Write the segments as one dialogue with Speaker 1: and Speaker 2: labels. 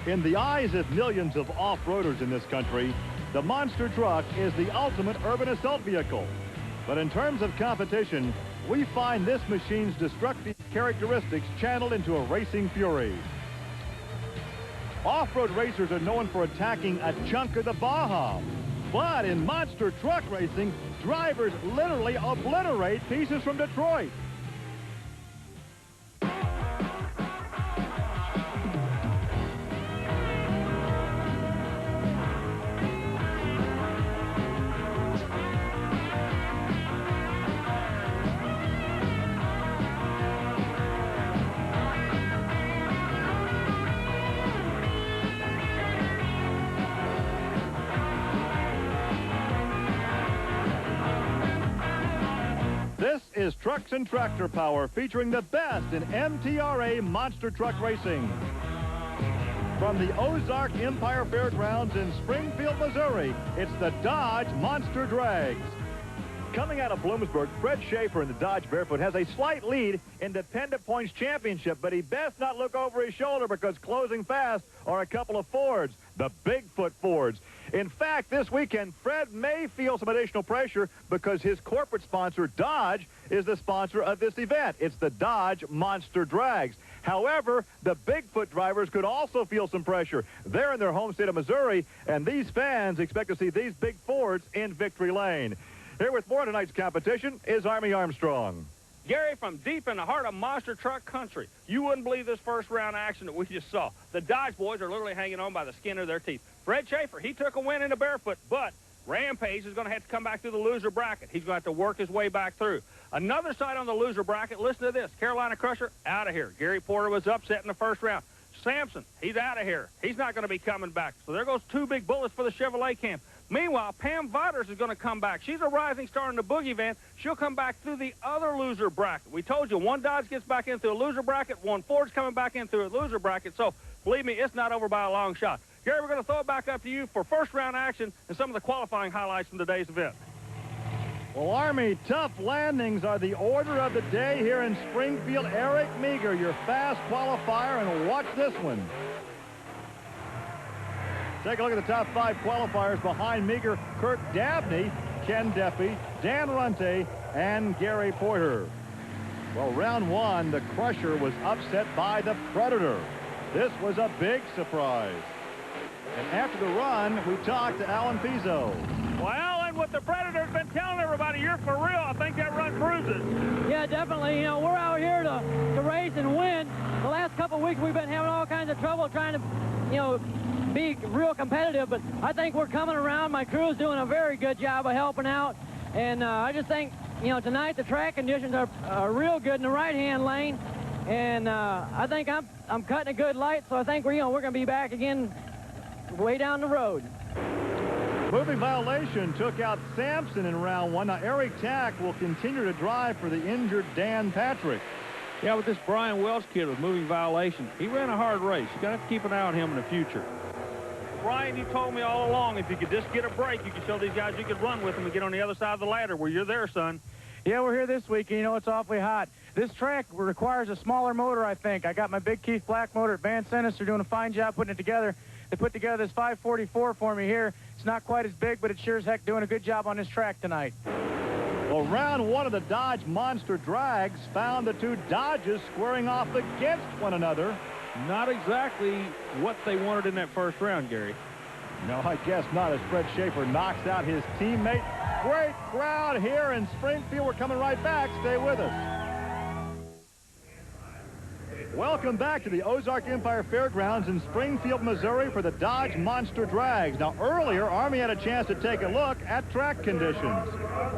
Speaker 1: In the eyes of millions of off-roaders in this country, the Monster Truck is the ultimate urban assault vehicle. But in terms of competition, we find this machine's destructive characteristics channeled into a racing fury. Off-road racers are known for attacking a chunk of the Baja. But in monster truck racing, drivers literally obliterate pieces from Detroit. This is Trucks and Tractor Power, featuring the best in MTRA monster truck racing. From the Ozark Empire Fairgrounds in Springfield, Missouri, it's the Dodge Monster Drags. Coming out of Bloomsburg, Fred Schaefer in the Dodge Barefoot has a slight lead in Dependent Points Championship, but he best not look over his shoulder because closing fast are a couple of Fords, the Bigfoot Fords. In fact, this weekend, Fred may feel some additional pressure because his corporate sponsor, Dodge, is the sponsor of this event. It's the Dodge Monster Drags. However, the Bigfoot drivers could also feel some pressure. They're in their home state of Missouri, and these fans expect to see these big Fords in victory lane. Here with more of tonight's competition is Army Armstrong.
Speaker 2: Gary, from deep in the heart of monster truck country, you wouldn't believe this first round action that we just saw. The Dodge boys are literally hanging on by the skin of their teeth. Fred Schaefer, he took a win in the Barefoot, but Rampage is going to have to come back through the loser bracket. He's going to have to work his way back through. Another side on the loser bracket, listen to this. Carolina Crusher, out of here. Gary Porter was upset in the first round. Sampson, he's out of here. He's not going to be coming back. So there goes two big bullets for the Chevrolet camp. Meanwhile, Pam Viters is going to come back. She's a rising star in the boogie van. She'll come back through the other loser bracket. We told you, one Dodge gets back in through a loser bracket, one Ford's coming back in through a loser bracket. So, believe me, it's not over by a long shot. Gary, we're going to throw it back up to you for first round action and some of the qualifying highlights from today's event.
Speaker 1: Well, Army, tough landings are the order of the day here in Springfield. Eric Meager, your fast qualifier, and watch this one. Take a look at the top 5 qualifiers behind Meager: Kurt Dabney, Ken Deffey, Dan Runte, and Gary Porter. Well, round 1, the Crusher was upset by the Predator. This was a big surprise. And after the run, we talked to Alan Pizzo.
Speaker 2: Well, and what the Predator's been telling everybody, you're for real. I think that run proves it.
Speaker 3: Yeah, definitely. You know, we're out here to race and win. The last couple of weeks, we've been having all kinds of trouble trying to, you know, be real competitive, but I think we're coming around. My crew's doing a very good job of helping out, and I just think, you know, tonight the track conditions are real good in the right-hand lane, and I think I'm cutting a good light, so I think we're going to be back again way down the road.
Speaker 1: Moving violation took out Sampson in round 1. Now Eric Tack will continue to drive for the injured Dan Patrick.
Speaker 4: Yeah, with this Brian Welch kid with moving violation, he ran a hard race. You got to keep an eye on him in the future.
Speaker 2: Brian, you told me all along, if you could just get a break, you could show these guys you could run with them and get on the other side of the ladder. Well, you're there, son.
Speaker 5: Yeah, we're here this week, and you know it's awfully hot. This track requires a smaller motor, I think. I got my big Keith Black motor at Van Sennis. They're doing a fine job putting it together. They put together this 544 for me here. It's not quite as big, but it's sure as heck doing a good job on this track tonight.
Speaker 1: Well, round 1 of the Dodge Monster Drags found the two Dodges squaring off against one another.
Speaker 4: Not exactly what they wanted in that first round, Gary.
Speaker 1: No, I guess not, as Fred Schaefer knocks out his teammate. Great crowd here in Springfield. We're coming right back. Stay with us. Welcome back to the Ozark Empire Fairgrounds in Springfield, Missouri for the Dodge Monster Drags. Now, earlier, Army had a chance to take a look at track conditions.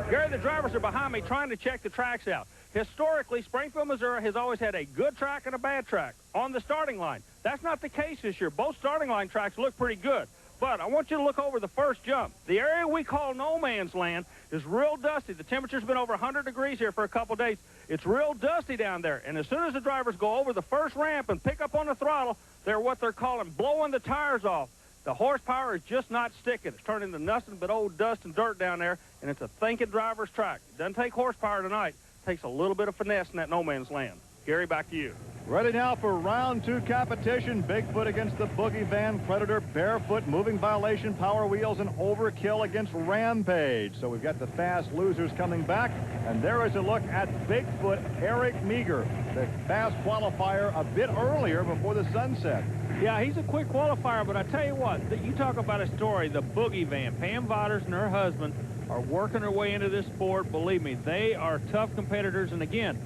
Speaker 2: Gary, the drivers are behind me trying to check the tracks out. Historically, Springfield, Missouri has always had a good track and a bad track on the starting line. That's not the case this year. Both starting line tracks look pretty good. But I want you to look over the first jump. The area we call no man's land is real dusty. The temperature's been over 100 degrees here for a couple days. It's real dusty down there. And as soon as the drivers go over the first ramp and pick up on the throttle, they're what they're calling blowing the tires off. The horsepower is just not sticking. It's turning into nothing but old dust and dirt down there, and it's a thinking driver's track. It doesn't take horsepower tonight. It takes a little bit of finesse in that no man's land. Gary, back to you.
Speaker 1: Ready now for round 2 competition. Bigfoot against the Boogie Van Predator. Barefoot, moving violation, Power Wheels, and Overkill against Rampage. So we've got the fast losers coming back. And there is a look at Bigfoot Eric Meager, the fast qualifier a bit earlier before the sunset.
Speaker 4: Yeah, he's a quick qualifier, but I tell you what, you talk about a story, the Boogie Van. Pam Viders and her husband are working their way into this sport. Believe me, they are tough competitors, and again,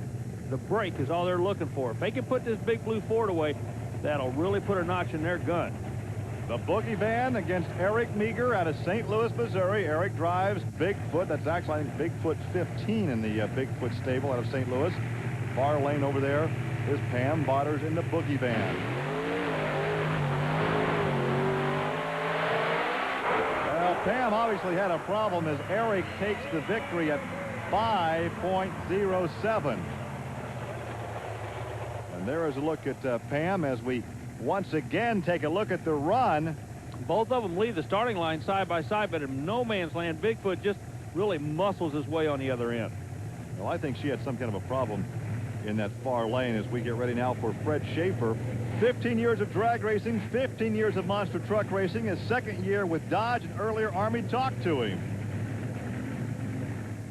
Speaker 4: the break is all they're looking for. If they can put this big blue Ford away, that'll really put a notch in their gun.
Speaker 1: The Boogie Van against Eric Meager out of St. Louis, Missouri. Eric drives Bigfoot. That's actually, I think, Bigfoot 15 in the Bigfoot stable out of St. Louis. Far lane over there is Pam Viders in the Boogie Van. Well, Pam obviously had a problem as Eric takes the victory at 5.07. And there is a look at Pam as we once again take a look at the run.
Speaker 4: Both of them leave the starting line side by side, but in no man's land, Bigfoot just really muscles his way on the other end.
Speaker 1: Well, I think she had some kind of a problem in that far lane as we get ready now for Fred Schaefer. 15 years of drag racing, 15 years of monster truck racing, his second year with Dodge, and earlier Army talked to him.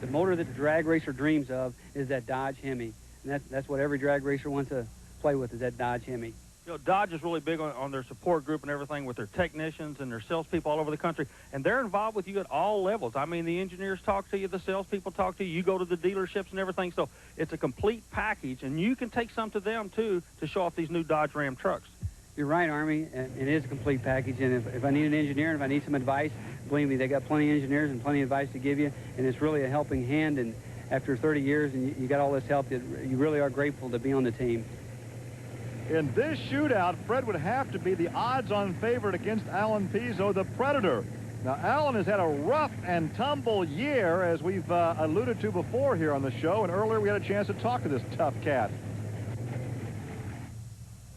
Speaker 6: The motor that the drag racer dreams of is that Dodge Hemi. And that's what every drag racer wants to play with, is that Dodge Hemi.
Speaker 2: You know, Dodge is really big on their support group and everything with their technicians and their salespeople all over the country. And they're involved with you at all levels. I mean, the engineers talk to you, the salespeople talk to you, you go to the dealerships and everything. So it's a complete package, and you can take some to them, too, to show off these new Dodge Ram trucks.
Speaker 6: You're right, Army. It is a complete package. And if I need an engineer and if I need some advice, believe me, they got plenty of engineers and plenty of advice to give you. And it's really a helping hand. And after 30 years and you got all this help, you really are grateful to be on the team.
Speaker 1: In this shootout, Fred would have to be the odds-on favorite against Alan Pizzo, the Predator. Now, Alan has had a rough and tumble year, as we've alluded to before here on the show, and earlier we had a chance to talk to this tough cat.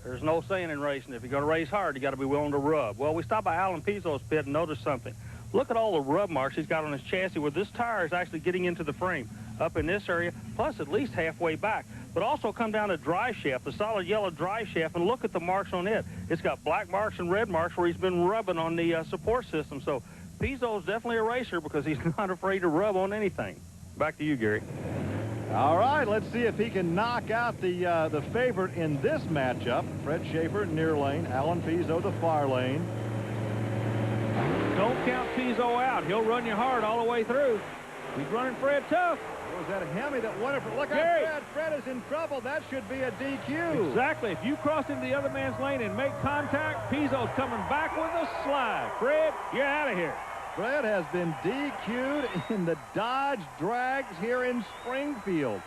Speaker 2: There's no saying in racing, if you're going to race hard, you got to be willing to rub. Well, we stopped by Alan Pizzo's pit and noticed something. Look at all the rub marks he's got on his chassis where this tire is actually getting into the frame up in this area, plus at least halfway back. But also come down the drive shaft, the solid yellow drive shaft, and look at the marks on it. It's got black marks and red marks where he's been rubbing on the support system. So Pizzo's definitely a racer because he's not afraid to rub on anything. Back to you, Gary.
Speaker 1: All right, let's see if he can knock out the favorite in this matchup. Fred Schaefer, near lane. Alan Pizzo, the far lane.
Speaker 4: Don't count Pizzo out. He'll run you hard all the way through. He's running Fred tough.
Speaker 1: Was that Hemi that won it? Look
Speaker 4: Gary.
Speaker 1: at Fred. Fred is in trouble. That should be a DQ.
Speaker 4: Exactly. If you cross into the other man's lane and make contact, Pizzo's coming back with a slide. Fred, you're out of here.
Speaker 1: Fred has been DQ'd in the Dodge drags here in Springfield.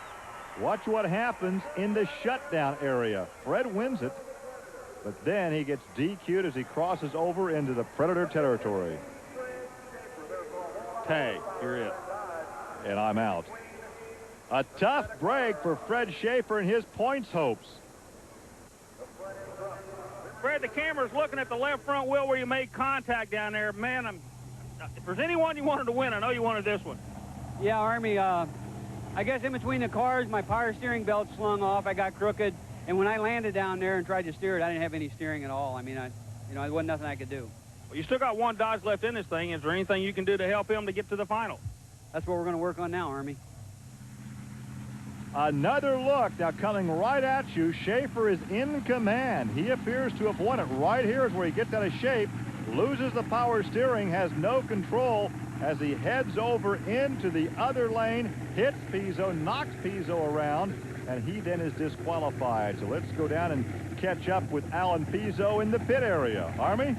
Speaker 1: Watch what happens in the shutdown area. Fred wins it, but then he gets DQ'd as he crosses over into the Predator territory.
Speaker 4: Tag, you're it.
Speaker 1: And I'm out. A tough break for Fred Schaefer and his points hopes.
Speaker 2: Fred, the camera's looking at the left front wheel where you made contact down there. Man, if there's anyone you wanted to win, I know you wanted this one.
Speaker 6: Yeah, Army, I guess in between the cars, my power steering belt slung off. I got crooked. And when I landed down there and tried to steer it, I didn't have any steering at all. I mean, there wasn't nothing I could do.
Speaker 2: Well, you still got one Dodge left in this thing. Is there anything you can do to help him to get to the final?
Speaker 6: That's what we're going to work on now, Army.
Speaker 1: Another look now coming right at you. Schaefer is in command. He appears to have won it. Right here is where he gets out of shape, loses the power steering, has no control as he heads over into the other lane, hits Pizzo, knocks Pizzo around, and he then is disqualified. So let's go down and catch up with Alan Pizzo in the pit area. Army?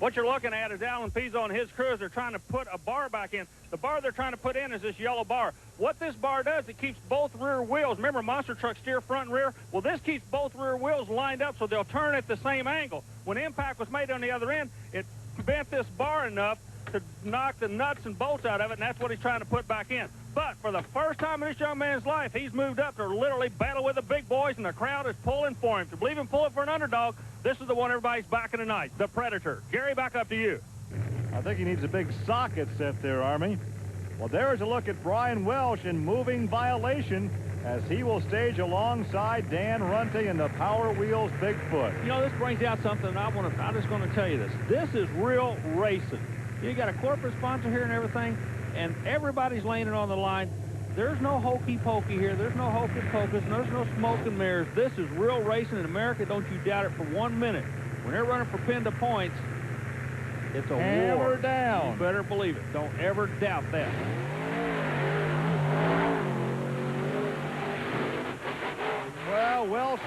Speaker 2: What you're looking at is Alan Pizzo and his crews are trying to put a bar back in. The bar they're trying to put in is this yellow bar. What this bar does, it keeps both rear wheels. Remember, monster trucks steer front and rear? Well, this keeps both rear wheels lined up so they'll turn at the same angle. When impact was made on the other end, it bent this bar enough to knock the nuts and bolts out of it, and that's what he's trying to put back in. But for the first time in this young man's life, he's moved up to literally battle with the big boys, and the crowd is pulling for him. To believe him pulling for an underdog, this is the one everybody's backing tonight, the Predator. Gary, back up to you.
Speaker 1: I think he needs a big socket set there, Army. Well, there's a look at Brian Welsh in moving violation. as he will stage alongside Dan Runte and the Power Wheels Bigfoot.
Speaker 4: You know, this brings out something I'm just going to tell you this. This is real racing. You got a corporate sponsor here and everything, and everybody's laying it on the line. There's no hokey pokey here. There's no hocus pocus. There's no smoke and mirrors. This is real racing in America. Don't you doubt it for 1 minute. When they're running for pin to points, it's a
Speaker 1: Hammer
Speaker 4: war.
Speaker 1: down.
Speaker 4: You better believe it. Don't ever doubt that.
Speaker 1: Well, Welsh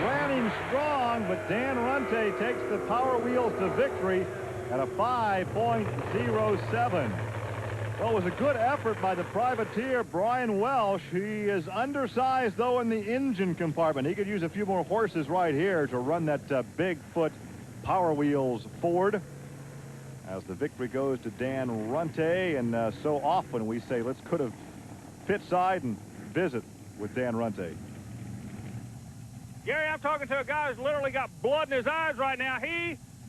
Speaker 1: ran him strong, but Dan Runte takes the Power Wheels to victory at a 5.07. Well, it was a good effort by the privateer, Brian Welsh. He is undersized, though, in the engine compartment. He could use a few more horses right here to run that Bigfoot Power Wheels Ford. As the victory goes to Dan Runte, and so often we say, let's could have pit side and visit with Dan Runte.
Speaker 2: Gary, I'm talking to a guy who's literally got blood in his eyes right now.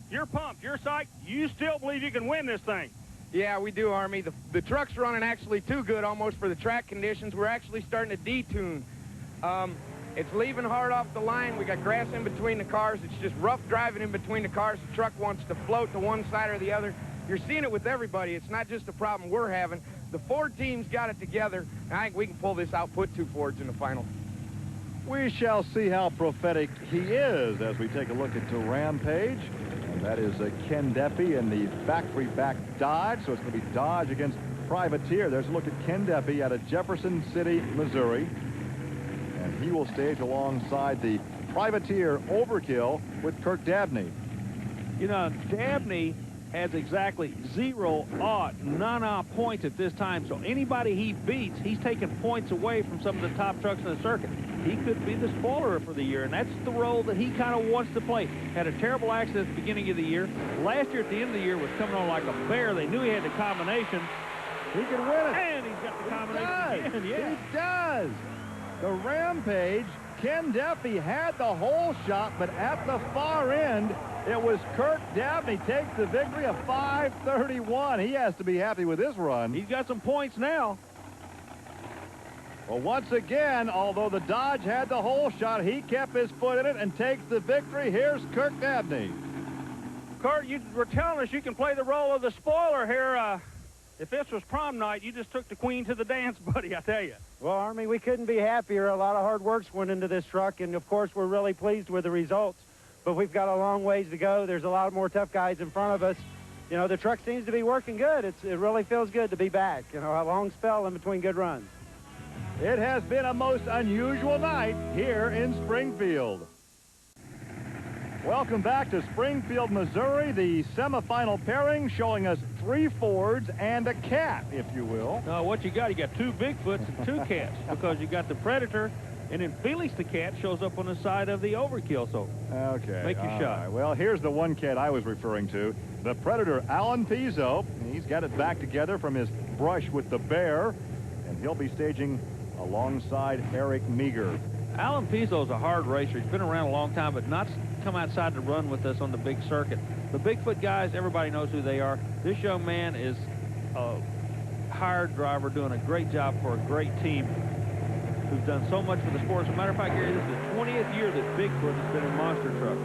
Speaker 2: You're pumped, you're psyched. You still believe you can win this thing?
Speaker 7: Yeah, we do, Army. The truck's running actually too good almost for the track conditions. We're actually starting to detune. It's leaving hard off the line. We got grass in between the cars. It's just rough driving in between the cars. The truck wants to float to one side or the other. You're seeing it with everybody. It's not just a problem we're having. The Ford team's got it together, and I think we can pull this out, put 2 Fords in the final.
Speaker 1: We shall see how prophetic he is as we take a look into Rampage. And that is Ken Duffy in the factory-back Dodge. So it's going to be Dodge against Privateer. There's a look at Ken Duffy out of Jefferson City, Missouri. And he will stage alongside the Privateer Overkill with Kirk Dabney.
Speaker 4: You know, Dabney has exactly 0 none points at this time. So anybody he beats, he's taking points away from some of the top trucks in the circuit. He could be the spoiler for the year, and that's the role that he kind of wants to play. Had a terrible accident at the beginning of the year. Last year at the end of the year was coming on like a bear. They knew he had the combination.
Speaker 1: He can win it.
Speaker 4: And he's got the combination again. Yeah.
Speaker 1: He does. The Rampage, Ken Duffy had the whole shot, but at the far end, it was Kirk Dabney takes the victory of 5:31. He has to be happy with this run.
Speaker 4: He's got some points now.
Speaker 1: Well, once again, although the Dodge had the whole shot, he kept his foot in it and takes the victory. Here's Kirk Dabney.
Speaker 2: Kurt, you were telling us you can play the role of the spoiler here. If this was prom night, you just took the queen to the dance, buddy, I tell you.
Speaker 8: Well, Army, we couldn't be happier. A lot of hard work's went into this truck, and of course, we're really pleased with the results. But we've got a long ways to go. There's a lot more tough guys in front of us. You know, the truck seems to be working good. It really feels good to be back. You know, a long spell in between good runs.
Speaker 1: It has been a most unusual night here in Springfield. Welcome back to Springfield, Missouri. The semifinal pairing showing us 3 Fords and a cat, if you will.
Speaker 4: No, what you got 2 Bigfoots and 2 cats, because you got the Predator, and then Felix the cat shows up on the side of the Overkill. So
Speaker 1: okay,
Speaker 4: make your shot.
Speaker 1: Right. Well, here's the one cat I was referring to, the Predator, Alan Pizzo. He's got it back together from his brush with the Bear, and he'll be staging alongside Eric Meager.
Speaker 4: Alan Pizzo's a hard racer. He's been around a long time, but not come outside to run with us on the big circuit. The Bigfoot guys, everybody knows who they are. This young man is a hired driver doing a great job for a great team who's done so much for the sport. As a matter of fact, Gary, this is the 20th year that Bigfoot has been in monster trucks.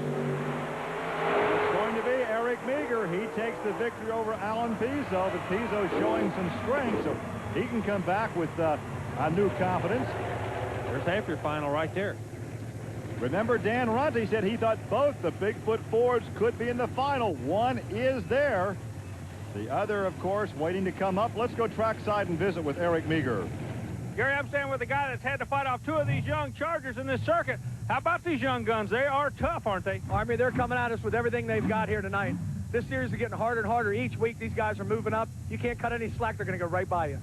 Speaker 1: It's going to be Eric Meager. He takes the victory over Alan Pizzo, but Pizzo's showing some strength, so he can come back with a new confidence.
Speaker 4: There's half your final right there.
Speaker 1: Remember, Dan Runte said he thought both the Bigfoot Fords could be in the final. One is there. The other, of course, waiting to come up. Let's go trackside and visit with Eric Meager.
Speaker 2: Gary, I'm standing with a guy that's had to fight off 2 of these young Chargers in this circuit. How about these young guns? They are tough, aren't they?
Speaker 5: Army, they're coming at us with everything they've got here tonight. This series is getting harder and harder each week. These guys are moving up. You can't cut any slack. They're going to go right by you.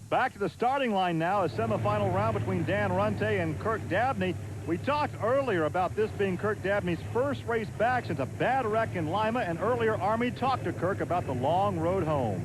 Speaker 1: Back to the starting line now, a semifinal round between Dan Runte and Kirk Dabney. We talked earlier about this being Kirk Dabney's first race back since a bad wreck in Lima, and earlier Army talked to Kirk about the long road home.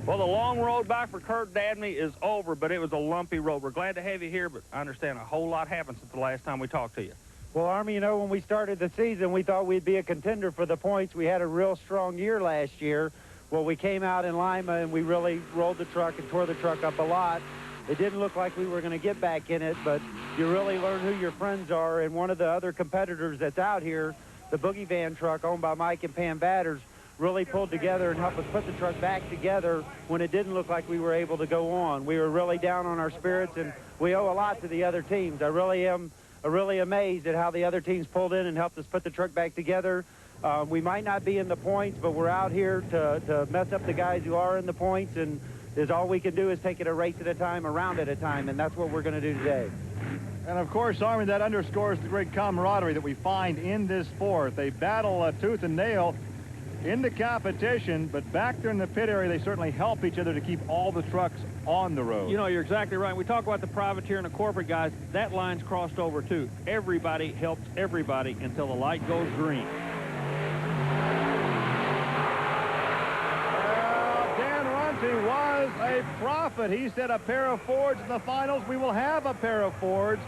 Speaker 2: Well, the long road back for Kirk Dabney is over, but it was a lumpy road. We're glad to have you here, but I understand a whole lot happened since the last time we talked to you.
Speaker 8: Well, Army, you know, when we started the season, we thought we'd be a contender for the points. We had a real strong year last year. Well, we came out in Lima and we really rolled the truck and tore the truck up a lot. It didn't look like we were going to get back in it, but you really learn who your friends are. And one of the other competitors that's out here, the Boogie Van truck owned by Mike and Pam Batters, really pulled together and helped us put the truck back together when it didn't look like we were able to go on. We were really down on our spirits, and we owe a lot to the other teams. I really am really amazed at how the other teams pulled in and helped us put the truck back together. We might not be in the points, but we're out here to mess up the guys who are in the points, and all we can do is take it a race at a time, a round at a time, and that's what we're going to do today.
Speaker 1: And, of course, Army, that underscores the great camaraderie that we find in this sport. They battle tooth and nail in the competition, but back there in the pit area, they certainly help each other to keep all the trucks on the road.
Speaker 4: You know, you're exactly right. We talk about the privateer and the corporate guys. That line's crossed over, too. Everybody helps everybody until the light goes green.
Speaker 1: Dan Runte was a prophet. He said a pair of Fords in the finals. We will have a pair of Fords.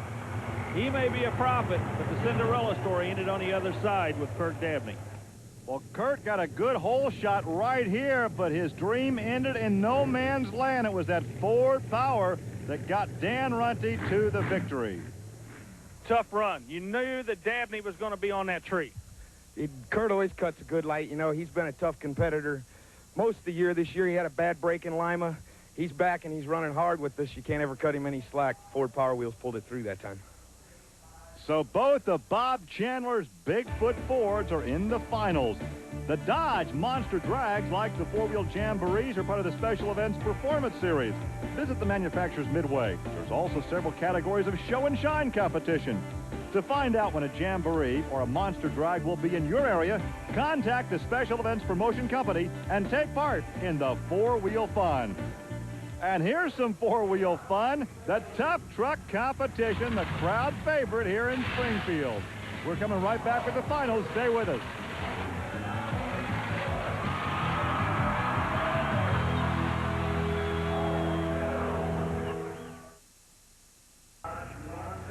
Speaker 4: He may be a prophet, but the Cinderella story ended on the other side with Kurt Dabney.
Speaker 1: Well, Kurt got a good hole shot right here, but his dream ended in no man's land. It was that Ford power that got Dan Runte to the victory.
Speaker 2: Tough run. You knew that Dabney was going to be on that tree.
Speaker 7: Kurt always cuts a good light. You know, he's been a tough competitor most of the year. This year he had a bad break in Lima. He's back and he's running hard with this. You can't ever cut him any slack. Ford Power Wheels pulled it through that time.
Speaker 1: So both of Bob Chandler's Bigfoot Fords are in the finals. The Dodge Monster Drags, like the four-wheel Jamborees, are part of the Special Events Performance Series. Visit the manufacturer's midway. There's also several categories of show and shine competition. To find out when a Jamboree or a Monster Drag will be in your area, contact the Special Events Promotion Company and take part in the four-wheel fun. And here's some four-wheel fun, the Tough Truck Competition, the crowd favorite here in Springfield. We're coming right back with the finals. Stay with us.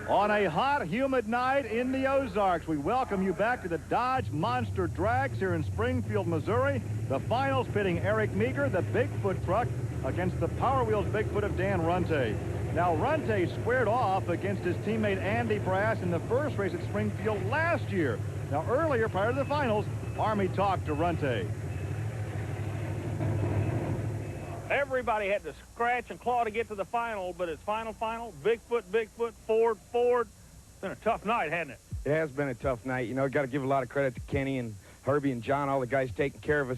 Speaker 1: On a hot, humid night in the Ozarks, we welcome you back to the Dodge Monster Drags here in Springfield, Missouri. The finals pitting Eric Meager, the Bigfoot truck, against the Power Wheels Bigfoot of Dan Runte. Now, Runte squared off against his teammate Andy Brass in the first race at Springfield last year. Now, earlier, prior to the finals, Army talked to Runte.
Speaker 2: Everybody had to scratch and claw to get to the final, but it's final, Bigfoot, Ford. It's been a tough night, hasn't it?
Speaker 7: It has been a tough night. You know, got to give a lot of credit to Kenny and Herbie and John, all the guys taking care of us.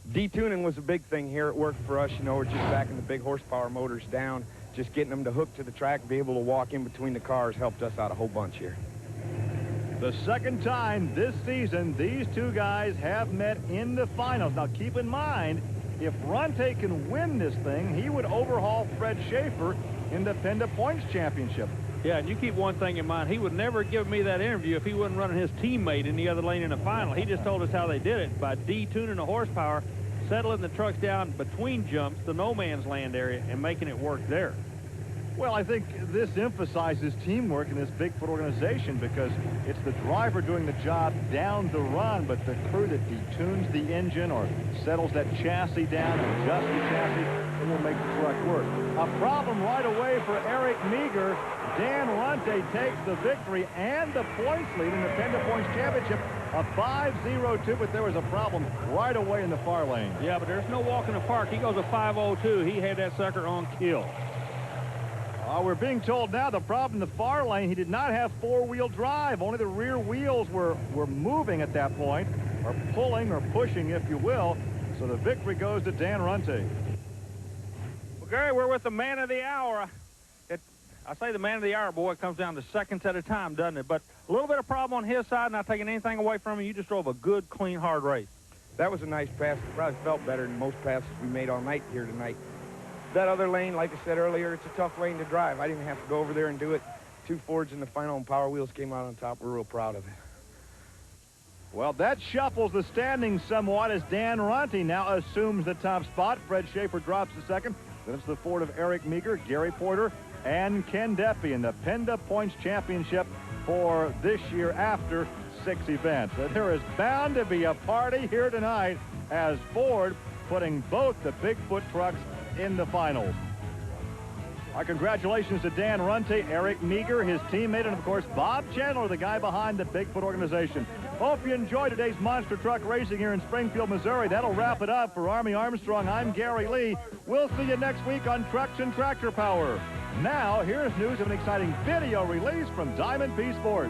Speaker 7: Detuning was a big thing here. It worked for us. You know, we're just backing the big horsepower motors down. Just getting them to hook to the track and be able to walk in between the cars helped us out a whole bunch here.
Speaker 1: The second time this season, these two guys have met in the finals. Now, keep in mind, if Runte can win this thing, he would overhaul Fred Schaefer in the Penda Points Championship.
Speaker 4: Yeah, and you keep one thing in mind. He would never give me that interview if he wasn't running his teammate in the other lane in the final. He just told us how they did it by detuning the horsepower, settling the trucks down between jumps, the no man's land area, and making it work there.
Speaker 1: Well, I think this emphasizes teamwork in this Bigfoot organization because it's the driver doing the job down the run, but the crew that detunes the engine or settles that chassis down, adjusts the chassis, it will make the truck work. A problem right away for Eric Meager. Dan Runte takes the victory and the points lead in the Penda Points Championship, a 5-0-2, but there was a problem right away in the far lane.
Speaker 4: Yeah, but there's no walk in the park. He goes a 5-0-2. He had that sucker on kill.
Speaker 1: We're being told now the problem in the far lane, he did not have four-wheel drive. Only the rear wheels were moving at that point, or pulling or pushing, if you will. So the victory goes to Dan Runte.
Speaker 2: Well, Gary, we're with the man of the hour. I say the man of the hour, boy, it comes down to seconds at a time, doesn't it? But a little bit of problem on his side, not taking anything away from him. You just drove a good, clean, hard race.
Speaker 7: That was a nice pass. It probably felt better than most passes we made all night here tonight. That other lane, like I said earlier, it's a tough lane to drive. I didn't have to go over there and do it. 2 Fords in the final, and Power Wheels came out on top. We're real proud of it.
Speaker 1: Well, that shuffles the standings somewhat as Dan Runte now assumes the top spot. Fred Schaefer drops to second. Then it's the Ford of Eric Meager, Gary Porter, and Ken Deppy in the Penda Points Championship for this year after 6 events. There is bound to be a party here tonight as Ford putting both the Bigfoot trucks in the finals. Our congratulations to Dan Runte, Eric Meager, his teammate, and of course Bob Chandler, the guy behind the Bigfoot organization. Hope you enjoyed today's Monster Truck Racing here in Springfield, Missouri. That'll wrap it up. For Army Armstrong, I'm Gary Lee. We'll see you next week on Trucks and Tractor Power. Now, here's news of an exciting video release from Diamond P Sports.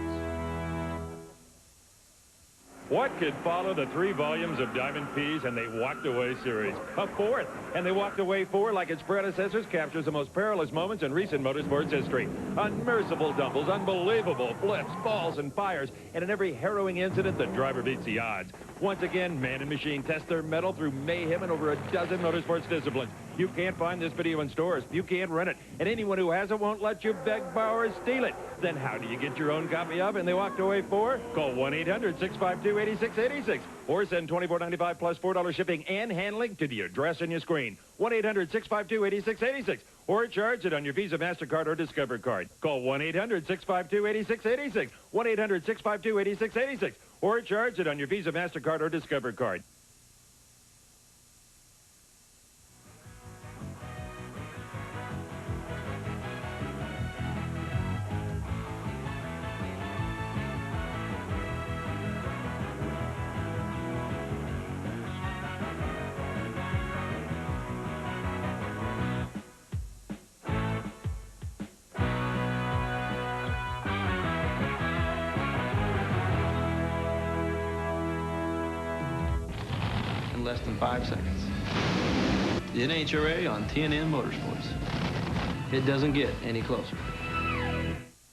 Speaker 9: What could follow the 3 volumes of Diamond P's and They Walked Away series? A 4th, and They Walked Away 4, like its predecessors, captures the most perilous moments in recent motorsports history. Unmerciful doubles, unbelievable flips, falls, and fires, and in every harrowing incident, the driver beats the odds. Once again, man and machine test their mettle through mayhem in over a dozen motorsports disciplines. You can't find this video in stores. You can't rent it. And anyone who has it won't let you beg, borrow, or steal it. Then how do you get your own copy of And They Walked Away 4? Call 1-800-652-8686 or send $24.95 plus $4 shipping and handling to the address on your screen. 1-800-652-8686 or charge it on your Visa, MasterCard, or Discover card. Call 1-800-652-8686. 1-800-652-8686 or charge it on your Visa, MasterCard, or Discover card.
Speaker 10: Less than 5 seconds. The NHRA on TNN Motorsports. It doesn't get any closer.